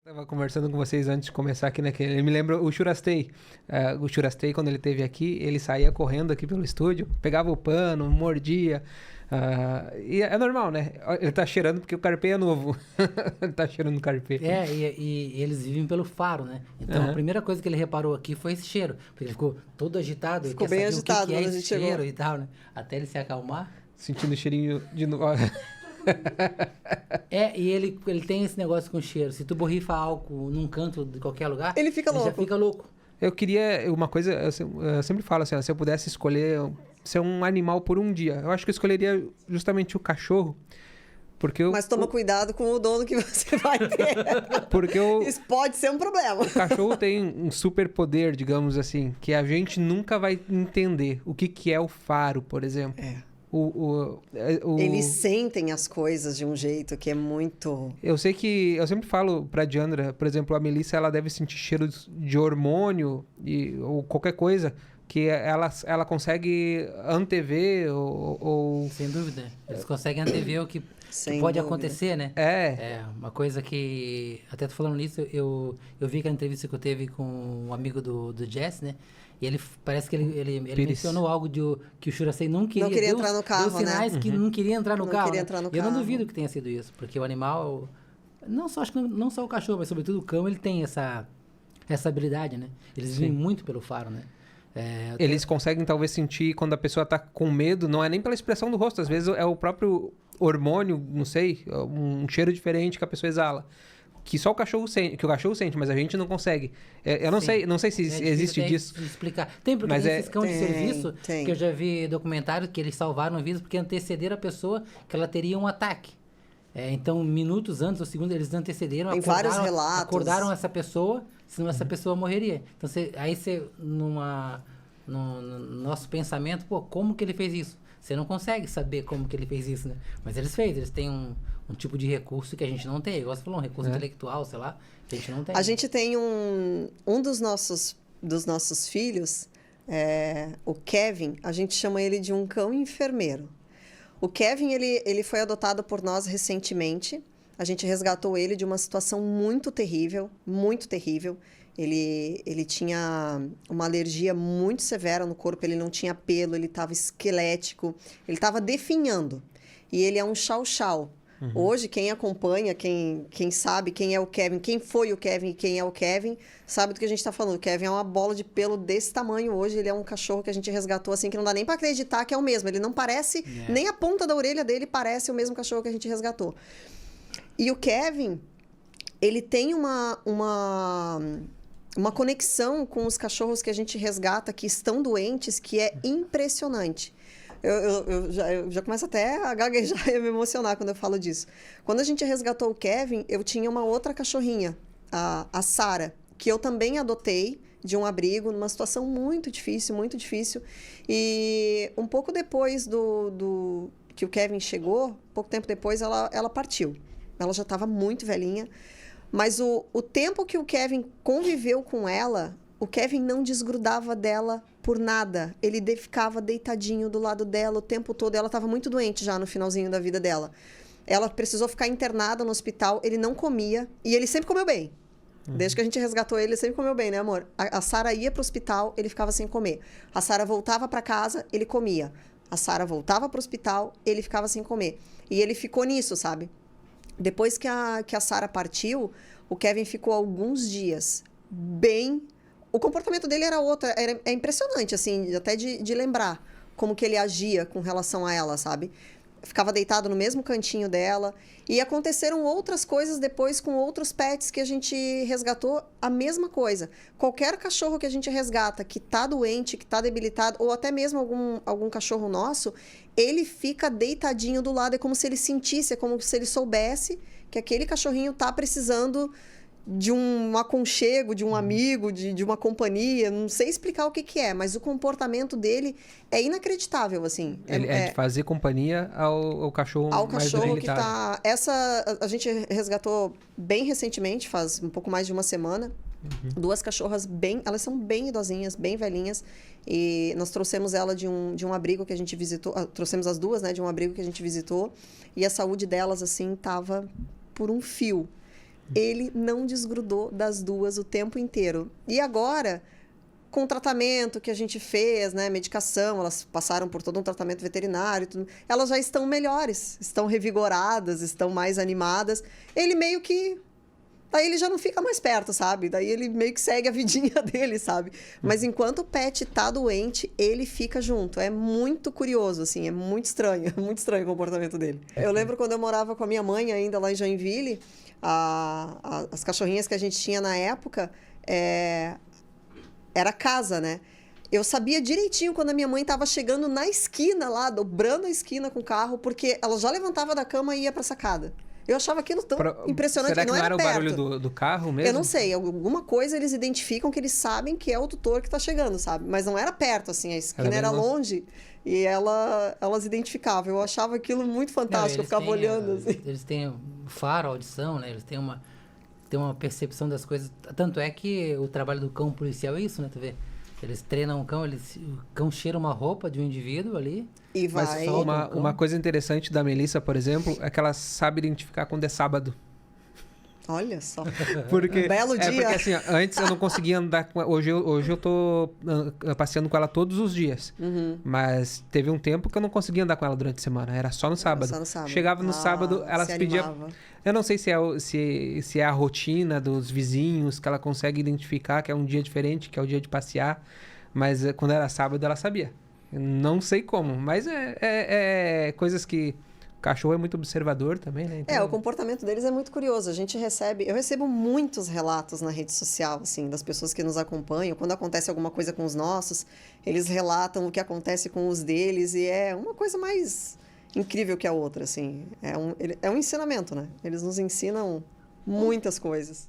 Tava conversando com vocês antes de começar aqui, né? Que ele me lembra o Churastei. O Churastei, quando ele esteve aqui, ele saía correndo aqui pelo estúdio, pegava o pano, mordia. E é normal, né? Ele tá cheirando porque o carpê é novo. Ele tá cheirando o carpê. E eles vivem pelo faro, né? Então a primeira coisa que ele reparou aqui foi esse cheiro. Porque ele ficou todo agitado. Ficou bem agitado que é quando a esse gente cheiro chegou. e tal, né? Até ele se acalmar. Sentindo o cheirinho de novo. E ele tem esse negócio com cheiro. Se tu borrifa álcool num canto de qualquer lugar, Ele fica louco. já fica louco. Eu queria uma coisa, eu sempre falo assim, ó, se eu pudesse escolher ser um animal por um dia, eu acho que eu escolheria justamente o cachorro. Porque Mas toma cuidado com o dono que você vai ter. Porque Isso pode ser um problema. o cachorro tem um superpoder, digamos assim, que a gente nunca vai entender. O que é o faro, por exemplo. Eles sentem as coisas de um jeito que é muito... Eu sei que... Eu sempre falo pra Diandra, por exemplo, a Melissa, ela deve sentir cheiro de hormônio ou qualquer coisa que ela consegue antever ou... Sem dúvida. Eles conseguem antever o que Sem pode dúvida. acontecer, né? É. Uma coisa que... Até tô falando nisso, eu vi aquela entrevista que eu teve com um amigo do Jess, né? E ele parece que ele mencionou algo que o Churastei não queria. Não queria entrar no carro, deu sinais que não queria entrar no Não carro. queria né? entrar no E eu não carro. duvido que tenha sido isso, porque o animal, acho que não só o cachorro, mas sobretudo o cão, ele tem essa habilidade, né? Eles vivem muito pelo faro, né? Eles conseguem talvez sentir quando a pessoa tá com medo, não é nem pela expressão do rosto, às vezes é o próprio hormônio, não sei, um cheiro diferente que a pessoa exala. Que só o cachorro sente, que o cachorro sente, mas a gente não consegue. Eu não sei se existe disso. Explicar. Tem, porque Mas tem esses cão de Tem, serviço tem. que eu já vi documentários que eles salvaram vidas porque antecederam a pessoa que ela teria um ataque. Então, minutos antes ou segundos, eles antecederam, Tem vários relatos. acordaram essa pessoa, senão essa pessoa morreria. Então, no nosso pensamento, como que ele fez isso? Você não consegue saber como que ele fez isso, né? Mas eles têm um tipo de recurso que a gente não tem. Igual você falou, um recurso intelectual, sei lá, que a gente não tem. A gente tem um dos nossos filhos, o Kevin, a gente chama ele de um cão enfermeiro. O Kevin, ele foi adotado por nós recentemente. A gente resgatou ele de uma situação muito terrível, muito terrível. Ele tinha uma alergia muito severa no corpo, ele não tinha pelo, ele estava esquelético, ele estava definhando. E ele é um chow-chow. Hoje, quem acompanha, quem sabe quem é o Kevin, quem foi o Kevin e quem é o Kevin, sabe do que a gente está falando. O Kevin é uma bola de pelo desse tamanho hoje. Ele é um cachorro que a gente resgatou assim, que não dá nem para acreditar que é o mesmo. Ele não parece, nem a ponta da orelha dele parece o mesmo cachorro que a gente resgatou. E o Kevin, ele tem uma conexão com os cachorros que a gente resgata que estão doentes que é impressionante. Eu já começo até a gaguejar e a me emocionar quando eu falo disso. Quando a gente resgatou o Kevin, eu tinha uma outra cachorrinha, a Sara, que eu também adotei de um abrigo, numa situação muito difícil, muito difícil. E um pouco depois do que o Kevin chegou, pouco tempo depois, ela partiu. Ela já estava muito velhinha. Mas o tempo que o Kevin conviveu com ela, o Kevin não desgrudava dela por nada. Ele ficava deitadinho do lado dela o tempo todo. Ela estava muito doente já no finalzinho da vida dela. Ela precisou ficar internada no hospital. Ele não comia. E ele sempre comeu bem. Desde que a gente resgatou ele, ele sempre comeu bem, né, amor? A Sara ia para o hospital, ele ficava sem comer. A Sara voltava para casa, ele comia. A Sara voltava para o hospital, ele ficava sem comer. E ele ficou nisso, sabe? Depois que a Sara partiu, o Kevin ficou alguns dias bem... O comportamento dele era outro. É impressionante, assim, até de lembrar como que ele agia com relação a ela, sabe? Ficava deitado no mesmo cantinho dela. E aconteceram outras coisas depois com outros pets que a gente resgatou, a mesma coisa. Qualquer cachorro que a gente resgata que tá doente, que tá debilitado, ou até mesmo algum cachorro nosso, ele fica deitadinho do lado. É como se ele sentisse, é como se ele soubesse que aquele cachorrinho tá precisando de um aconchego, de um amigo, de uma companhia. Não sei explicar o que é, mas o comportamento dele é inacreditável, assim. É de fazer companhia ao cachorro mais cachorro que debilitado. tá... A gente resgatou bem recentemente, faz um pouco mais de uma semana. Duas cachorras elas são bem idosinhas, bem velhinhas. E nós trouxemos ela de um abrigo que a gente visitou. Trouxemos as duas, né, de um abrigo que a gente visitou. E a saúde delas, assim, tava por um fio. Ele não desgrudou das duas o tempo inteiro. E agora, com o tratamento que a gente fez, né, medicação, elas passaram por todo um tratamento veterinário, tudo, elas já estão melhores, estão revigoradas, estão mais animadas. Ele meio que... Daí ele já não fica mais perto, sabe? Daí ele meio que segue a vidinha dele, sabe? Mas enquanto o pet tá doente, ele fica junto. É muito curioso, assim, é muito estranho o comportamento dele. Eu lembro quando eu morava com a minha mãe ainda lá em Joinville, as cachorrinhas que a gente tinha na época, era casa, né? Eu sabia direitinho quando a minha mãe estava chegando na esquina lá, dobrando a esquina com o carro, porque ela já levantava da cama e ia pra sacada. Eu achava aquilo tão impressionante. Será que não era o perto. barulho do carro mesmo? Eu não sei. Alguma coisa eles identificam que eles sabem que é o tutor que está chegando, sabe? Mas não era perto, assim. A esquina era longe e elas identificavam. Eu achava aquilo muito fantástico. Eu ficava olhando, assim. Eles têm faro, audição, né? Eles têm uma percepção das coisas. Tanto é que o trabalho do cão policial é isso, né? Tu vê? Eles treinam o cão, o cão cheira uma roupa de um indivíduo ali. E vai. Mas uma coisa interessante da Melissa, por exemplo, é que ela sabe identificar quando é sábado. Olha só. Porque, belo dia. Porque assim, antes eu não conseguia andar com ela. Hoje eu tô passeando com ela todos os dias. Mas teve um tempo que eu não conseguia andar com ela durante a semana. Era só no sábado. Só no sábado. Chegava no sábado, ela se pedia... Eu não sei se é a rotina dos vizinhos, que ela consegue identificar que é um dia diferente, que é o dia de passear. Mas quando era sábado, ela sabia. Eu não sei como, mas é coisas que... O cachorro é muito observador também, né? Então... o comportamento deles é muito curioso. Eu recebo muitos relatos na rede social, assim, das pessoas que nos acompanham. Quando acontece alguma coisa com os nossos, eles relatam o que acontece com os deles e é uma coisa mais incrível que a outra, assim. É um ensinamento, né? Eles nos ensinam muitas coisas.